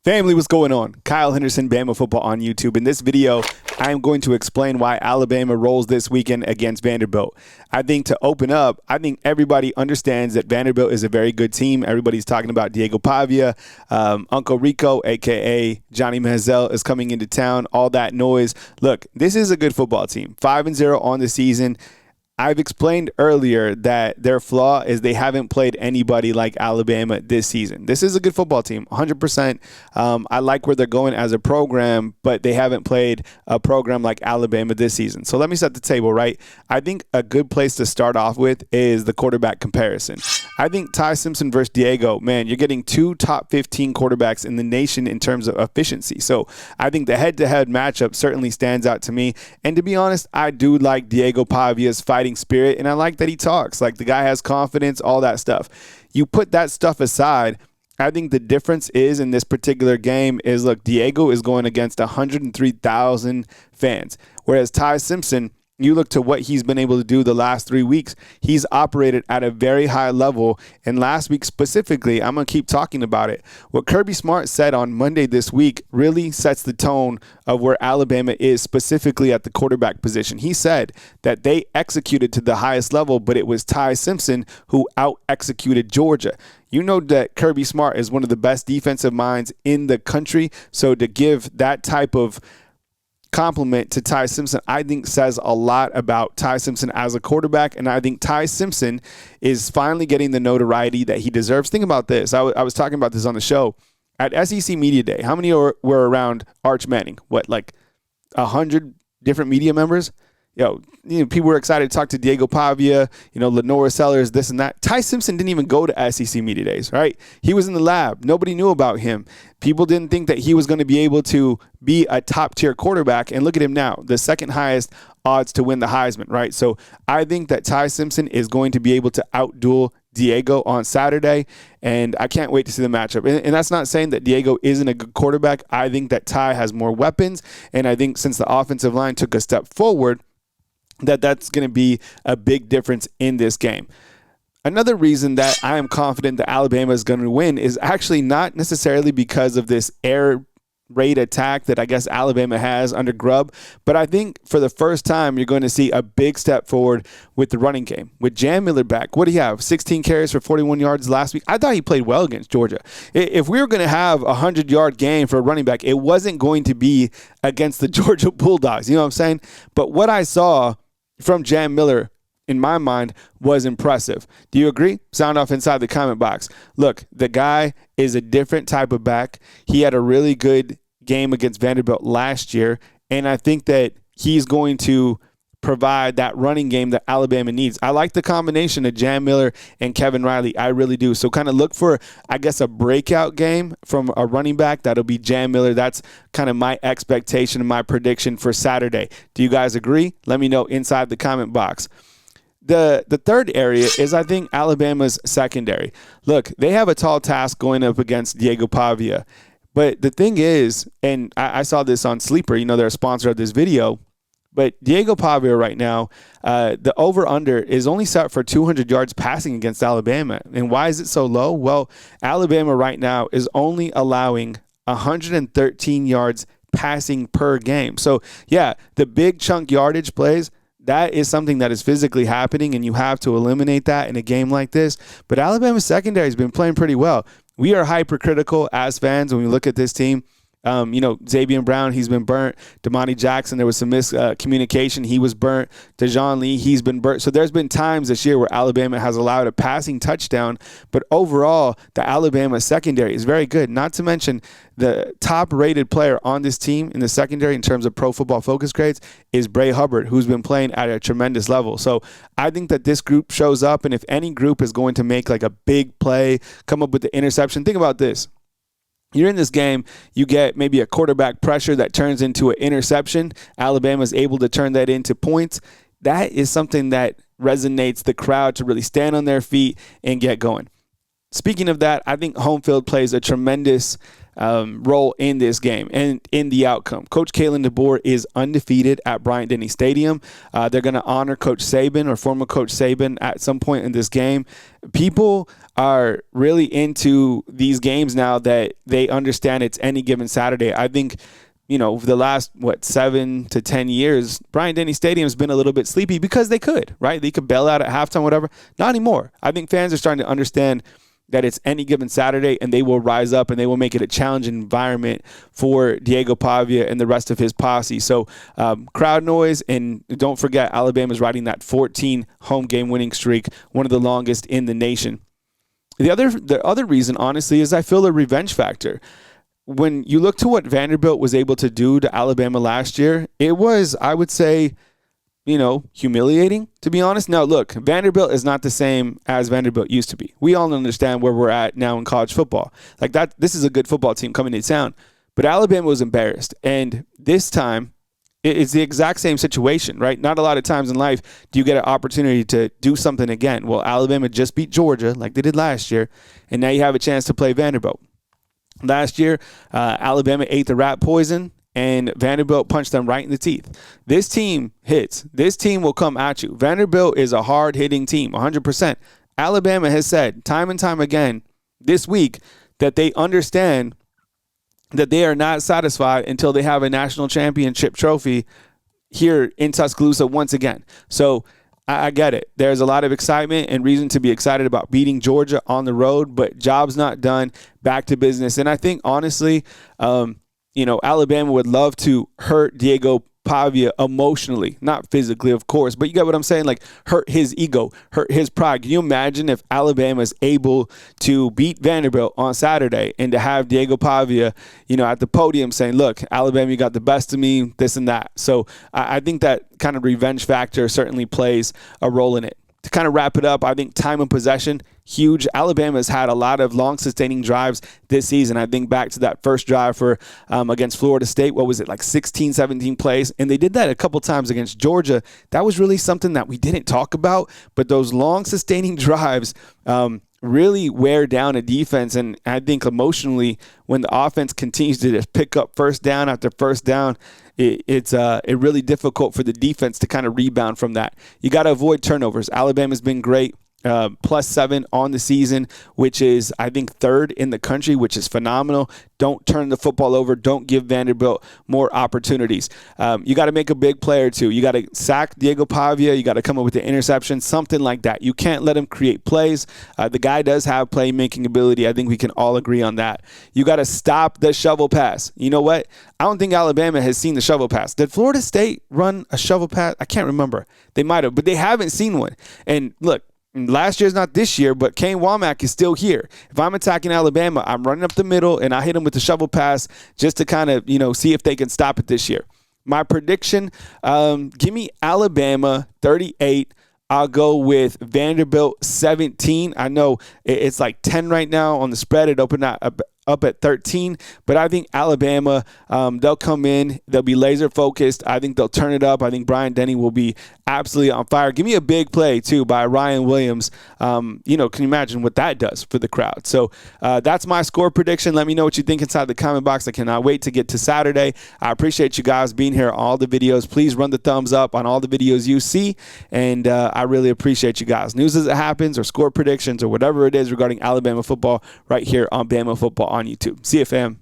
Family, what's going on? Kyle Henderson, Bama Football on YouTube. In this video, I am going to explain why Alabama rolls this weekend against Vanderbilt. I think to open up, I think everybody understands that Vanderbilt is a very good team. Everybody's talking about Diego Pavia. Uncle Rico, a.k.a. Johnny Manziel, is coming into town. All that noise. Look, this is a good football team. 5-0 on the season. I've explained earlier that their flaw is they haven't played anybody like Alabama this season. This is a good football team, 100%. I like where they're going as a program, but they haven't played a program like Alabama this season. So let me set the table, right? I think a good place to start off with is the quarterback comparison. I think Ty Simpson versus Diego, man, you're getting two top 15 quarterbacks in the nation in terms of efficiency. So I think the head-to-head matchup certainly stands out to me. And to be honest, I do like Diego Pavia's fighting spirit, and I like that he talks. Like, the guy has confidence, all that stuff. You put that stuff aside, I think the difference is in this particular game is, look, Diego is going against 103,000 fans, whereas Ty Simpson, you look to what he's been able to do the last 3 weeks, he's operated at a very high level. And last week specifically, I'm going to keep talking about it. What Kirby Smart said on Monday this week really sets the tone of where Alabama is specifically at the quarterback position. He said that they executed to the highest level, but it was Ty Simpson who out-executed Georgia. You know that Kirby Smart is one of the best defensive minds in the country. So to give that type of compliment to Ty Simpson, I think says a lot about Ty Simpson as a quarterback, and I think Ty Simpson is finally getting the notoriety that he deserves. Think about this. I was talking about this on the show. At SEC Media Day, how many were around Arch Manning? What, like 100 different media members? You know, people were excited to talk to Diego Pavia, Lenora Sellers, this and that. Ty Simpson didn't even go to SEC Media Days, right? He was in the lab. Nobody knew about him. People didn't think that he was going to be able to be a top-tier quarterback. And look at him now, the second highest odds to win the Heisman, right? So I think that Ty Simpson is going to be able to outduel Diego on Saturday, and I can't wait to see the matchup. And that's not saying that Diego isn't a good quarterback. I think that Ty has more weapons, and I think since the offensive line took a step forward, that's going to be a big difference in this game. Another reason that I am confident that Alabama is going to win is actually not necessarily because of this air raid attack that I guess Alabama has under Grubb, but I think for the first time you're going to see a big step forward with the running game. With Jam Miller back, what do you have? 16 carries for 41 yards last week. I thought he played well against Georgia. If we were going to have a 100-yard game for a running back, it wasn't going to be against the Georgia Bulldogs. You know what I'm saying? But what I saw from Jam Miller, in my mind, was impressive. Do you agree? Sound off inside the comment box. Look, the guy is a different type of back. He had a really good game against Vanderbilt last year, and I think that he's going to provide that running game that Alabama needs. I like the combination of Jam Miller and Kevin Riley. I really do. So kind of look for, I guess, a breakout game from a running back. That'll be Jam Miller. That's kind of my expectation and my prediction for Saturday. Do you guys agree? Let me know inside the comment box. The third area is, I think, Alabama's secondary. Look, they have a tall task going up against Diego Pavia. But the thing is, and I saw this on Sleeper, they're a sponsor of this video, but Diego Pavia right now, the over-under is only set for 200 yards passing against Alabama. And why is it so low? Well, Alabama right now is only allowing 113 yards passing per game. So, yeah, the big chunk yardage plays, that is something that is physically happening, and you have to eliminate that in a game like this. But Alabama's secondary has been playing pretty well. We are hypercritical as fans when we look at this team. Xavier Brown, he's been burnt. Damani Jackson, there was some miscommunication. He was burnt. Dejon Lee, he's been burnt. So there's been times this year where Alabama has allowed a passing touchdown. But overall, the Alabama secondary is very good. Not to mention the top-rated player on this team in the secondary in terms of Pro Football Focus grades is Bray Hubbard, who's been playing at a tremendous level. So I think that this group shows up, and if any group is going to make like a big play, come up with the interception, think about this. You're in this game, you get maybe a quarterback pressure that turns into an interception. Alabama's able to turn that into points. That is something that resonates the crowd to really stand on their feet and get going. Speaking of that, I think home field plays a tremendous role in this game and in the outcome. Coach Kalen DeBoer is undefeated at Bryant-Denny Stadium. They're going to honor Coach Saban or former Coach Saban at some point in this game. People are really into these games now that they understand it's any given Saturday. I think, the last, 7 to 10 years, Bryant-Denny Stadium has been a little bit sleepy because they could, right? They could bail out at halftime, whatever. Not anymore. I think fans are starting to understand that it's any given Saturday, and they will rise up and they will make it a challenging environment for Diego Pavia and the rest of his posse. So crowd noise, and don't forget, Alabama's riding that 14 home game winning streak, one of the longest in the nation. The other reason, honestly, is I feel a revenge factor. When you look to what Vanderbilt was able to do to Alabama last year, it was, I would say, humiliating, to be honest. Now, look, Vanderbilt is not the same as Vanderbilt used to be. We all understand where we're at now in college football. Like that, this is a good football team coming to town. But Alabama was embarrassed. And this time, it's the exact same situation, right? Not a lot of times in life do you get an opportunity to do something again. Well, Alabama just beat Georgia like they did last year, and now you have a chance to play Vanderbilt. Last year, Alabama ate the rat poison, and Vanderbilt punched them right in the teeth. This team hits. This team will come at you. Vanderbilt is a hard-hitting team, 100%. Alabama has said time and time again this week that they understand that they are not satisfied until they have a national championship trophy here in Tuscaloosa once again. So I get it. There's a lot of excitement and reason to be excited about beating Georgia on the road, but job's not done. Back to business. And I think, honestly, Alabama would love to hurt Diego Pavia emotionally, not physically, of course, but you get what I'm saying? Like, hurt his ego, hurt his pride. Can you imagine if Alabama is able to beat Vanderbilt on Saturday and to have Diego Pavia, at the podium saying, look, Alabama, you got the best of me, this and that. So I think that kind of revenge factor certainly plays a role in it. To kind of wrap it up, I think time of possession, huge. Alabama's had a lot of long sustaining drives this season. I think back to that first drive for against Florida State. What was it, like 16, 17 plays? And they did that a couple times against Georgia. That was really something that we didn't talk about. But those long sustaining drives really wear down a defense. And I think emotionally, when the offense continues to just pick up first down after first down, it's really difficult for the defense to kind of rebound from that. You got to avoid turnovers. Alabama's been great. +7 on the season, which is, I think, third in the country, which is phenomenal. Don't turn the football over. Don't give Vanderbilt more opportunities. You got to make a big play or two. You got to sack Diego Pavia. You got to come up with the interception, something like that. You can't let him create plays. The guy does have playmaking ability. I think we can all agree on that. You got to stop the shovel pass. You know what? I don't think Alabama has seen the shovel pass. Did Florida State run a shovel pass? I can't remember. They might have, but they haven't seen one. And look, last year's not this year, but Kane Womack is still here. If I'm attacking Alabama, I'm running up the middle, and I hit them with the shovel pass just to kind of, see if they can stop it this year. My prediction, give me Alabama 38. I'll go with Vanderbilt 17. I know it's like 10 right now on the spread. It opened up at 13, but I think Alabama, they'll come in, they'll be laser focused. I think they'll turn it up. I think Bryant-Denny will be absolutely on fire. Give me a big play too by Ryan Williams. Can you imagine what that does for the crowd? So that's my score prediction. Let me know what you think inside the comment box. I cannot wait to get to Saturday. I appreciate you guys being here on all the videos. Please run the thumbs up on all the videos you see, and I really appreciate you guys. News as it happens, or score predictions, or whatever it is regarding Alabama football, right here on Bama Football on YouTube. See you, fam.